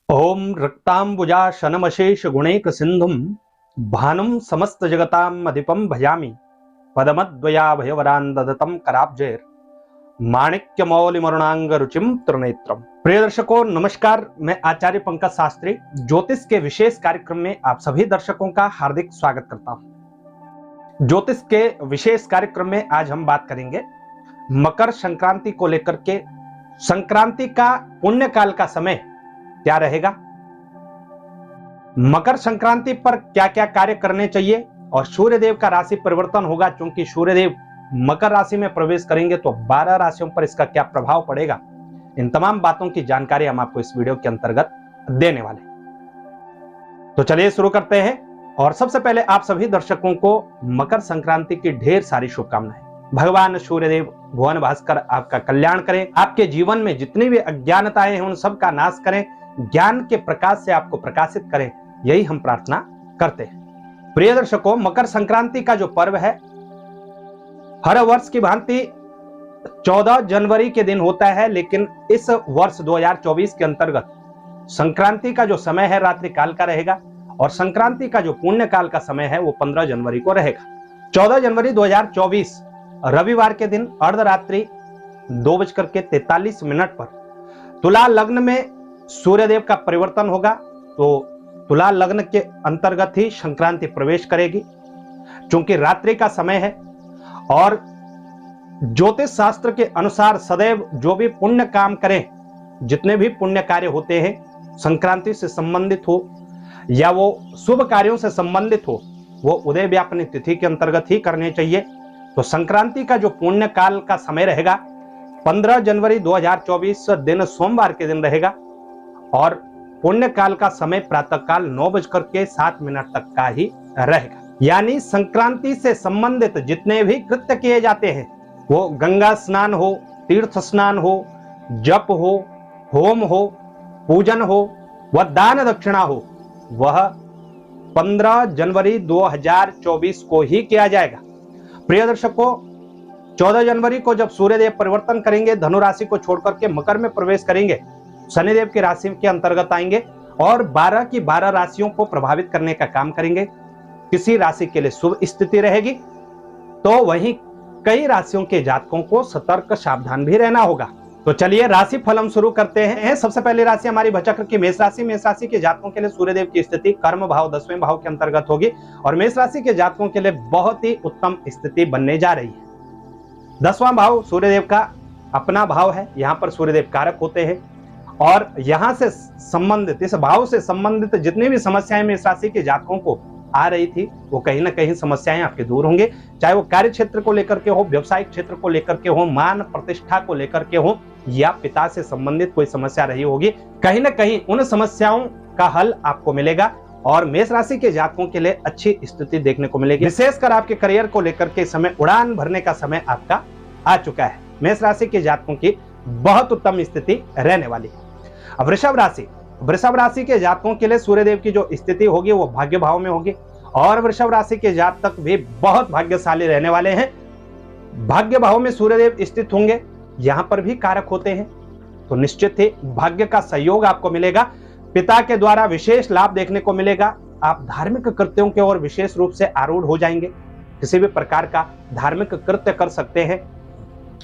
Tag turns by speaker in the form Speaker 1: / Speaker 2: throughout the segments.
Speaker 1: ओम रक्तांबुजाशनमशेष गुणैक सिंधुम भानुम समस्त जगताम अधिपम भजामि पदमद्वयाभयवरान ददतम कराब्जैर माणिक्य मौलि मरुणांग रुचिम त्रिनेत्रम। प्रिय दर्शकों नमस्कार, मैं आचार्य पंकज शास्त्री ज्योतिष के विशेष कार्यक्रम में आप सभी दर्शकों का हार्दिक स्वागत करता हूं। ज्योतिष के विशेष कार्यक्रम में आज हम बात करेंगे मकर संक्रांति को लेकर के। संक्रांति का पुण्य काल का समय क्या रहेगा, मकर संक्रांति पर क्या क्या कार्य करने चाहिए और सूर्यदेव का राशि परिवर्तन होगा, क्योंकि सूर्यदेव मकर राशि में प्रवेश करेंगे तो 12 राशियों पर इसका क्या प्रभाव पड़ेगा। इन तमाम बातों की जानकारी हम आपको इस वीडियो के अंतर्गत देने वाले। तो चलिए शुरू करते हैं। और सबसे पहले आप सभी दर्शकों को मकर संक्रांति की ढेर सारी शुभकामनाएं। भगवान सूर्यदेव भुवन भास्कर आपका कल्याण करें, आपके जीवन में जितनी भी अज्ञानताएं हैं उन सब का नाश करें, ज्ञान के प्रकाश से आपको प्रकाशित करें, यही हम प्रार्थना करते हैं। प्रिय दर्शकों, मकर संक्रांति का जो पर्व है हर वर्ष की भांति 14 जनवरी के दिन होता है, लेकिन इस वर्ष 2024 के अंतर्गत संक्रांति का जो समय है रात्रि काल का रहेगा और संक्रांति का जो पुण्य काल का समय है वो 15 जनवरी को रहेगा। 14 जनवरी 2024 रविवार के दिन अर्धरात्रि 2:43 पर तुला लग्न में सूर्यदेव का परिवर्तन होगा, तो तुला लग्न के अंतर्गत ही संक्रांति प्रवेश करेगी, क्योंकि रात्रि का समय है। और ज्योतिष शास्त्र के अनुसार सदैव जो भी पुण्य काम करें, जितने भी पुण्य कार्य होते हैं संक्रांति से संबंधित हो या वो शुभ कार्यों से संबंधित हो, वो उदय व्यापनी तिथि के अंतर्गत ही करने चाहिए। तो संक्रांति का जो पुण्य काल का समय रहेगा 15 जनवरी 2024 दिन सोमवार के दिन रहेगा और पुण्य काल का समय प्रातः काल 9:07 तक का ही रहेगा। यानी संक्रांति से संबंधित जितने भी कृत्य किए जाते हैं, वो गंगा स्नान हो, तीर्थ स्नान हो, जप हो, होम हो, पूजन हो व दान दक्षिणा हो, वह 15 जनवरी 2024 को ही किया जाएगा। प्रिय दर्शकों, 14 जनवरी को जब सूर्यदेव परिवर्तन करेंगे, धनु राशि को छोड़कर के मकर में प्रवेश करेंगे, शनिदेव की राशि के अंतर्गत आएंगे और 12 की 12 राशियों को प्रभावित करने का काम करेंगे। किसी राशि के लिए शुभ स्थिति रहेगी तो वहीं कई राशियों के जातकों को सतर्क सावधान भी रहना होगा। तो चलिए राशि फल हम शुरू करते हैं। सबसे पहली राशि हमारी भचक्र की मेष राशि। मेष राशि के जातकों के लिए सूर्यदेव की स्थिति कर्म भाव 10वें भाव के अंतर्गत होगी और मेष राशि के जातकों के लिए बहुत ही उत्तम स्थिति बनने जा रही है। 10वां भाव सूर्यदेव का अपना भाव है, यहाँ पर सूर्यदेव कारक होते हैं और यहां से संबंधित, इस भाव से संबंधित जितनी भी समस्याएं मेष राशि के जातकों को आ रही थी वो कहीं ना कहीं समस्याएं आपके दूर होंगे, चाहे वो कार्य क्षेत्र को लेकर के हो, व्यवसायिक क्षेत्र को लेकर के हो, मान प्रतिष्ठा को लेकर के हो या पिता से संबंधित कोई समस्या रही होगी, कहीं ना कहीं उन समस्याओं का हल आपको मिलेगा और मेष राशि के जातकों के लिए अच्छी स्थिति देखने को मिलेगी। विशेषकर आपके करियर को लेकर के समय उड़ान भरने का समय आपका आ चुका है। मेष राशि के जातकों की बहुत उत्तम स्थिति रहने वाली है। अब वृषभ राशि के जातकों के लिए सूर्यदेव की जो स्थिति होगी वो भाग्य भाव में होगी और वृषभ राशि के जातक भी बहुत भाग्यशाली रहने वाले हैं। भाग्य भाव में सूर्यदेव स्थित होंगे, यहां पर भी कारक होते हैं, तो निश्चित ही भाग्य का सहयोग आपको मिलेगा। पिता के द्वारा विशेष लाभ देखने को मिलेगा। आप धार्मिक कृत्यों के ओर विशेष रूप से आरूढ़ हो जाएंगे, किसी भी प्रकार का धार्मिक कृत्य कर सकते हैं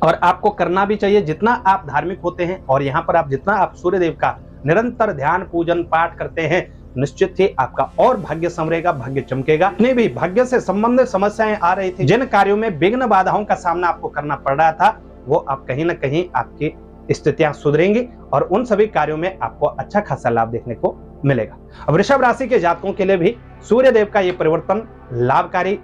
Speaker 1: और आपको करना भी चाहिए। जितना आप धार्मिक होते हैं और यहाँ पर आप जितना आप सूर्यदेव का निरंतर ध्यान पूजन पाठ करते हैं, निश्चित ही आपका और भाग्य संवरेगा, भाग्य चमकेगा। जितनी भी भाग्य से संबंधित समस्याएं आ रही थी, जिन कार्यों में विघ्न बाधाओं का सामना आपको करना पड़ रहा था, वो आप कहीं ना कहीं आपकी स्थितियां सुधरेंगी और उन सभी कार्यों में आपको अच्छा खासा लाभ देखने को मिलेगा। अब वृषभ राशि के जातकों के लिए भी सूर्यदेव का ये परिवर्तन लाभकारी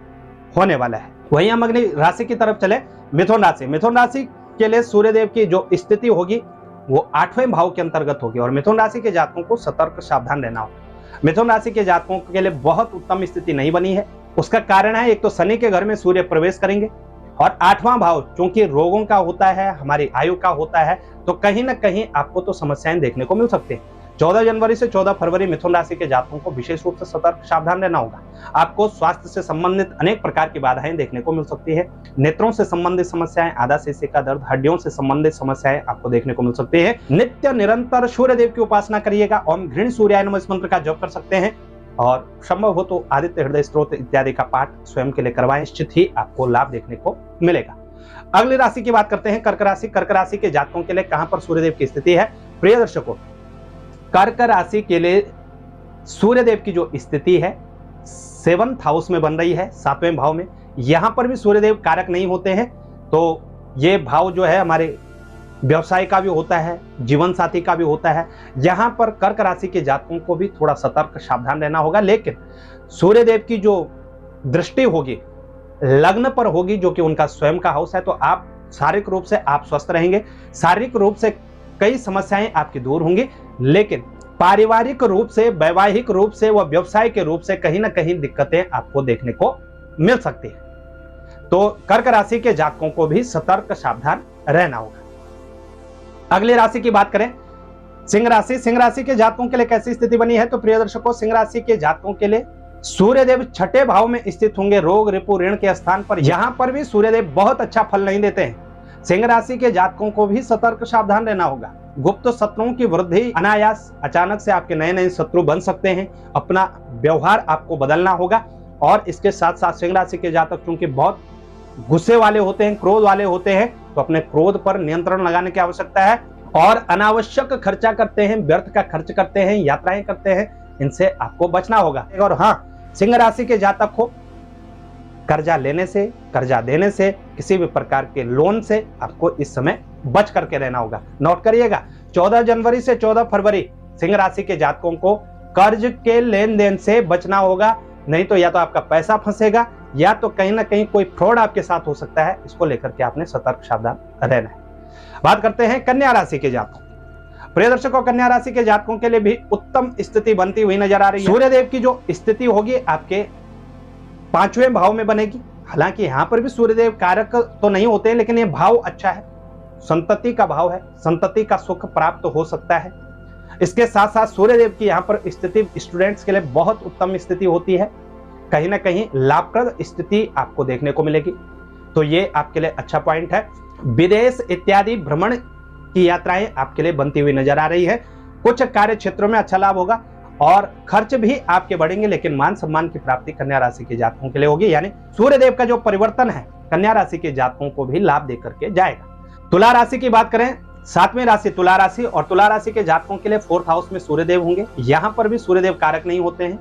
Speaker 1: होने वाला है। वहीं हम अगली राशि की तरफ चले, मिथुन राशि। मिथुन राशि के लिए सूर्यदेव की जो स्थिति होगी वो 8वें भाव के अंतर्गत होगी और मिथुन राशि के जातकों को सतर्क सावधान रहना होगा। मिथुन राशि के जातकों के लिए बहुत उत्तम स्थिति नहीं बनी है। उसका कारण है, एक तो शनि के घर में सूर्य प्रवेश करेंगे और 8वां भाव क्योंकि रोगों का होता है, हमारी आयु का होता है, तो कहीं ना कहीं आपको तो समस्याएं देखने को मिल सकती हैं। 14 जनवरी से 14 फरवरी मिथुन राशि के जातकों को विशेष रूप से सतर्क सावधान रहना होगा। आपको स्वास्थ्य से संबंधित अनेक प्रकार की बाधाएं देखने को मिल सकती है। नेत्रों से संबंधित समस्याएं, आधा शीशे का दर्द, हड्डियों से संबंधित समस्याएं आपको देखने को मिल सकती है। नित्य निरंतर सूर्य देव की उपासना करिएगा। ओम घृण सूर्याय नमः इस मंत्र का जप कर सकते हैं और संभव हो तो आदित्य हृदय स्तोत्र इत्यादि का पाठ स्वयं के लिए करवाएं, निश्चित ही आपको लाभ देखने को मिलेगा। अगली राशि की बात करते हैं, कर्क राशि। कर्क राशि के जातकों के लिए कहां पर सूर्यदेव की स्थिति है? प्रिय दर्शकों, कर्क राशि के लिए सूर्यदेव की जो स्थिति है 7th हाउस में बन रही है, 7वें भाव में। यहां पर भी सूर्यदेव कारक नहीं होते हैं, तो ये भाव जो है हमारे व्यवसाय का भी होता है, जीवन साथी का भी होता है। यहां पर कर्क राशि के जातकों को भी थोड़ा सतर्क सावधान रहना होगा। लेकिन सूर्यदेव की जो दृष्टि होगी लग्न पर होगी, जो कि उनका स्वयं का हाउस है, तो आप शारीरिक रूप से आप स्वस्थ रहेंगे। शारीरिक रूप से कई समस्याएं आपकी दूर होंगी, लेकिन पारिवारिक रूप से, वैवाहिक रूप से व व्यवसाय के रूप से कहीं ना कहीं दिक्कतें आपको देखने को मिल सकती है। तो कर्क राशि के जातकों को भी सतर्क सावधान रहना होगा। अगली राशि की बात करें, सिंह राशि। सिंह राशि के जातकों के लिए कैसी स्थिति बनी है? तो प्रिय दर्शकों, सिंह राशि के जातकों के लिए सूर्यदेव 6ठे भाव में स्थित होंगे, रोग रिपु ऋण के स्थान पर। यहां पर भी सूर्यदेव बहुत अच्छा फल नहीं देते हैं। सिंह राशि के जातकों को भी सतर्क सावधान रहना होगा। गुप्त शत्रुओं की वृद्धि अनायास, अचानक से आपके नए नए शत्रु बन सकते हैं। अपना व्यवहार आपको बदलना होगा। और इसके साथ साथ सिंह राशि के जातक क्योंकि बहुत गुस्से वाले होते हैं, क्रोध वाले होते हैं, तो अपने क्रोध पर नियंत्रण लगाने की आवश्यकता है। और अनावश्यक खर्चा करते हैं, व्यर्थ का खर्च करते हैं, यात्राएं करते हैं, इनसे आपको बचना होगा। और हाँ, सिंह राशि के जातक को कर्जा लेने से, कर्जा देने से, किसी भी प्रकार के लोन से आपको इस समय बच करके रहना होगा। नोट करिएगा, 14 जनवरी से 14 फरवरी सिंह राशि के जातकों को कर्ज के लेन देन से बचना होगा। नहीं तो या तो आपका पैसा फंसेगा या तो कहीं ना कहीं कोई फ्रॉड आपके साथ हो सकता है। इसको लेकर के आपने सतर्क सावधान रहना है। बात करते हैं कन्या राशि के जातकों। प्रिय दर्शकों, कन्या राशि के जातकों के लिए भी उत्तम स्थिति बनती हुई नजर आ रही है। सूर्यदेव की जो स्थिति होगी आपके 5वें भाव में बनेगी। हालांकि यहां पर भी सूर्यदेव कारक तो नहीं होते, लेकिन यह भाव अच्छा है, संतति का भाव है, संतति का सुख प्राप्त हो सकता है। इसके साथ साथ सूर्यदेव की यहाँ पर स्थिति स्टूडेंट्स के लिए बहुत उत्तम स्थिति होती है। कहीं ना कहीं लाभप्रद स्थिति आपको देखने को मिलेगी, तो ये आपके लिए अच्छा पॉइंट है। विदेश इत्यादि भ्रमण की यात्राएं आपके लिए बनती हुई नजर आ रही है। कुछ कार्य क्षेत्रों में अच्छा लाभ होगा और खर्च भी आपके बढ़ेंगे, लेकिन मान सम्मान की प्राप्ति कन्या राशि के जातकों के लिए होगी। यानी सूर्यदेव का जो परिवर्तन है कन्या राशि के जातकों को भी लाभ देकर के जाएगा। तुला राशि की बात करें, 7वीं राशि तुला राशि, और तुला राशि के जातकों के लिए 4th हाउस में सूर्यदेव होंगे। यहां पर भी सूर्यदेव कारक नहीं होते हैं।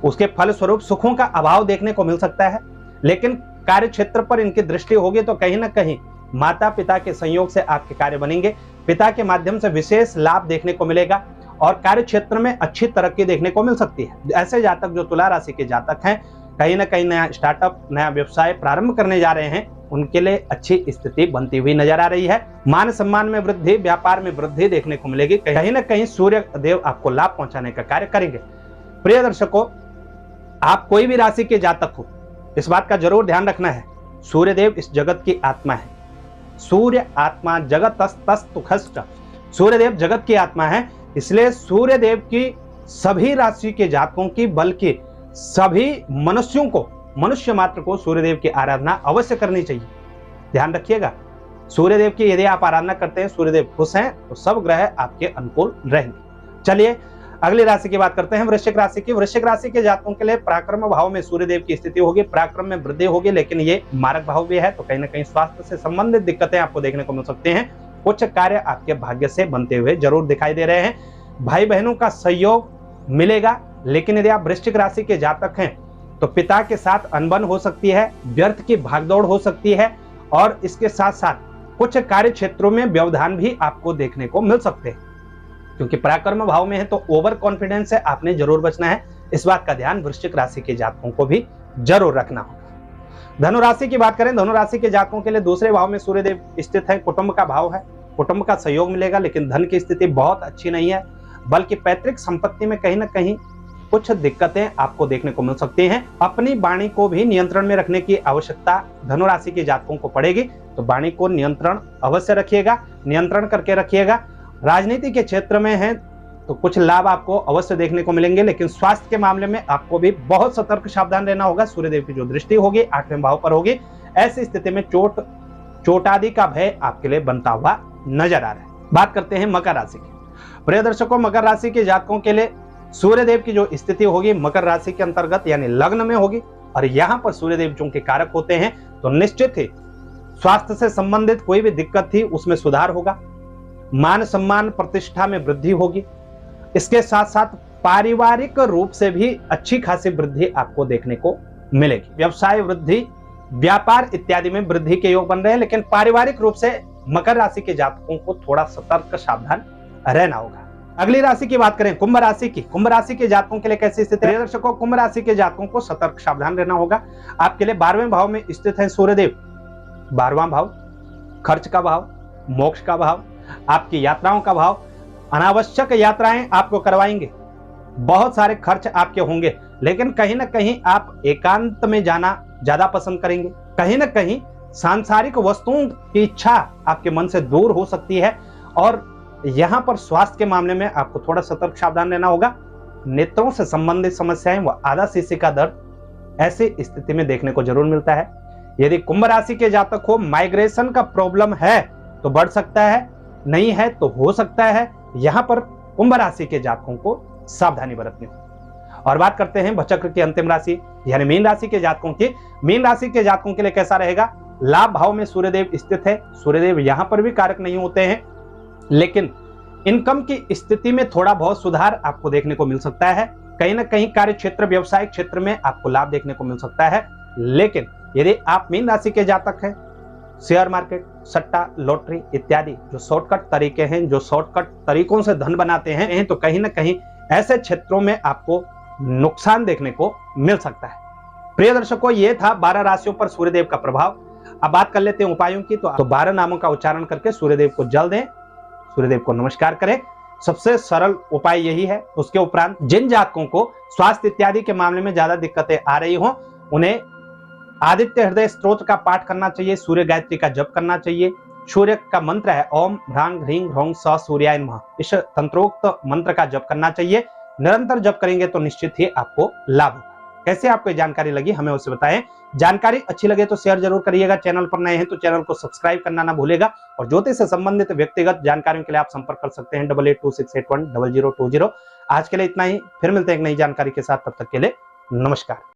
Speaker 1: उसके फलस्वरूप सुखों का अभाव देखने को मिल सकता है, लेकिन कार्य क्षेत्र पर इनकी दृष्टि होगी तो कहीं ना कहीं माता पिता के संयोग से आपके कार्य बनेंगे। पिता के माध्यम से विशेष लाभ देखने को मिलेगा और कार्य क्षेत्र में अच्छी तरक्की देखने को मिल सकती है। ऐसे जातक जो तुला राशि के जातक हैं, कहीं ना कहीं नया स्टार्टअप, नया व्यवसाय प्रारंभ करने जा रहे हैं, उनके लिए अच्छी स्थिति बनती हुई नजर आ रही है। मान सम्मान में वृद्धि, व्यापार में वृद्धि देखने को मिलेगी। कहीं ना कहीं सूर्य देव आपको लाभ पहुंचाने का कार्य करेंगे। प्रिय दर्शकों, आप कोई भी राशि के जातक हो, इस बात का जरूर ध्यान रखना है, सूर्यदेव इस जगत की आत्मा है। सूर्य आत्मा जगतस्तुखष्ट, सूर्यदेव जगत की आत्मा है। इसलिए सूर्यदेव की सभी राशि के जातकों की, बल्कि सभी मनुष्यों को, मनुष्य मात्र को सूर्यदेव की आराधना अवश्य करनी चाहिए। ध्यान रखिएगा, सूर्यदेव की यदि आप आराधना करते हैं, सूर्यदेव खुश हैं, तो सब ग्रह आपके अनुकूल रहेंगे। चलिए अगली राशि की बात करते हैं, वृश्चिक राशि की। वृश्चिक राशि के जातकों के लिए पराक्रम भाव में सूर्यदेव की स्थिति होगी। पराक्रम में वृद्धि होगी, लेकिन ये मारक भाव भी है, तो कहीं ना कहीं स्वास्थ्य से संबंधित दिक्कतें आपको देखने को मिल सकती हैं। कुछ कार्य आपके भाग्य से बनते हुए जरूर दिखाई दे रहे हैं। भाई बहनों का सहयोग मिलेगा, लेकिन यदि आप वृश्चिक राशि के जातक हैं तो पिता के साथ अनबन हो सकती है, व्यर्थ की भागदौड़ हो सकती है, और इसके साथ साथ कुछ कार्य क्षेत्रों में व्यवधान भी आपको देखने को मिल सकते हैं। क्योंकि पराक्रम भाव में है तो ओवर कॉन्फिडेंस से आपने जरूर बचना है। इस बात का ध्यान वृश्चिक राशि के जातकों को भी जरूर रखना होगा। धनु राशि की बात करें, धनु राशि के जातकों के लिए 2रे भाव में सूर्यदेव स्थित है। कुटुंब का भाव है, कुटुंब का सहयोग मिलेगा, लेकिन धन की स्थिति बहुत अच्छी नहीं है, बल्कि पैतृक संपत्ति में कहीं ना कहीं कुछ दिक्कतें आपको देखने को मिल सकती हैं। अपनी वाणी को भी नियंत्रण में रखने की आवश्यकता धनु राशि के जातकों को पड़ेगी, तो वाणी को नियंत्रण अवश्य रखिएगा, नियंत्रण करके रखिएगा। राजनीति के क्षेत्र में है तो कुछ लाभ आपको अवश्य देखने को मिलेंगे, लेकिन स्वास्थ्य के मामले में आपको भी बहुत सतर्क सावधान रहना होगा। सूर्यदेव की जो दृष्टि होगी 8वें भाव पर होगी, ऐसी स्थिति में चोट आदि का भय आपके लिए बनता हुआ नजर आ रहा है। बात करते हैं मकर राशि की। प्रिय दर्शकों, मकर राशि के जातकों के लिए सूर्यदेव की जो स्थिति होगी मकर राशि के अंतर्गत यानी लग्न में होगी, और यहां पर सूर्यदेव जो के कारक होते हैं, तो निश्चित ही स्वास्थ्य से संबंधित कोई भी दिक्कत थी उसमें सुधार होगा, मान सम्मान प्रतिष्ठा में वृद्धि होगी। इसके साथ साथ पारिवारिक रूप से भी अच्छी खासी वृद्धि आपको देखने को मिलेगी। व्यवसाय वृद्धि, व्यापार इत्यादि में वृद्धि के योग बन रहे हैं, लेकिन पारिवारिक रूप से मकर राशि के जातकों को थोड़ा सतर्क सावधान रहना होगा। अगली राशि की बात करें कुंभ राशि की। कुंभ राशि के जातकों के लिए कैसी स्थिति है? दर्शकों, कुंभ राशि के जातकों को सतर्क सावधान रहना होगा। आपके लिए 12वें भाव में स्थित है सूर्यदेव। 12वां भाव खर्च का भाव, मोक्ष का भाव, आपकी यात्राओं का भाव। अनावश्यक यात्राएं आपको करवाएंगे, बहुत सारे खर्च आपके होंगे, लेकिन कहीं ना कहीं आप एकांत में जाना ज्यादा पसंद करेंगे। कहीं ना कहीं सांसारिक वस्तुओं की इच्छा आपके मन से दूर हो सकती है, और यहां पर स्वास्थ्य के मामले में आपको थोड़ा सतर्क सावधान रहना होगा। नेत्रों से संबंधित समस्याएं व आधा शीशे का दर्द ऐसी स्थिति में देखने को जरूर मिलता है। यदि कुंभ राशि के जातक को माइग्रेशन का प्रॉब्लम है तो बढ़ सकता है, नहीं है तो हो सकता है। यहां पर कुंभ राशि के जातकों को सावधानी बरतनी होगी। और बात करते हैं भचक्र की अंतिम राशि यानी मीन राशि के जातकों की। मीन राशि के जातकों के लिए कैसा रहेगा? लाभ भाव में सूर्यदेव स्थित है। सूर्यदेव यहां पर भी कारक नहीं होते हैं, लेकिन इनकम की स्थिति में थोड़ा बहुत सुधार आपको देखने को मिल सकता है। कहीं ना कहीं कार्य क्षेत्र, व्यवसायिक क्षेत्र में आपको लाभ देखने को मिल सकता है। लेकिन यदि आप मीन राशि के जातक हैं, शेयर मार्केट, सट्टा, लॉटरी इत्यादि जो शॉर्टकट तरीके हैं, जो शॉर्टकट तरीकों से धन बनाते हैं, तो कहीं ना कहीं ऐसे क्षेत्रों में आपको नुकसान देखने को मिल सकता है। प्रिय दर्शकों, ये था 12 राशियों पर सूर्यदेव का प्रभाव। अब बात कर लेते हैं उपायों की। तो 12 नामों का उच्चारण करके सूर्यदेव को जल दें, सूर्यदेव को नमस्कार करें। सबसे सरल उपाय यही है। उसके उपरांत जिन जातकों को स्वास्थ्य इत्यादि के मामले में ज्यादा दिक्कतें आ रही हो, उन्हें आदित्य हृदय स्तोत्र का पाठ करना चाहिए, सूर्य गायत्री का जप करना चाहिए। सूर्य का मंत्र है ओम ह्रांग ह्रीं ह्रौं स सूर्याय नमः। इस तंत्रोक्त मंत्र का जप करना चाहिए। निरंतर जप करेंगे तो निश्चित ही आपको लाभ होगा। कैसे आपको ये जानकारी लगी हमें उसे बताएं। जानकारी अच्छी लगे तो शेयर जरूर करिएगा। चैनल पर नए हैं तो चैनल को सब्सक्राइब करना ना भूलेगा। और ज्योतिष से संबंधित व्यक्तिगत जानकारियों के लिए आप संपर्क कर सकते हैं 8826810020। आज के लिए इतना ही, फिर मिलते हैं एक नई जानकारी के साथ। तब तक के लिए नमस्कार।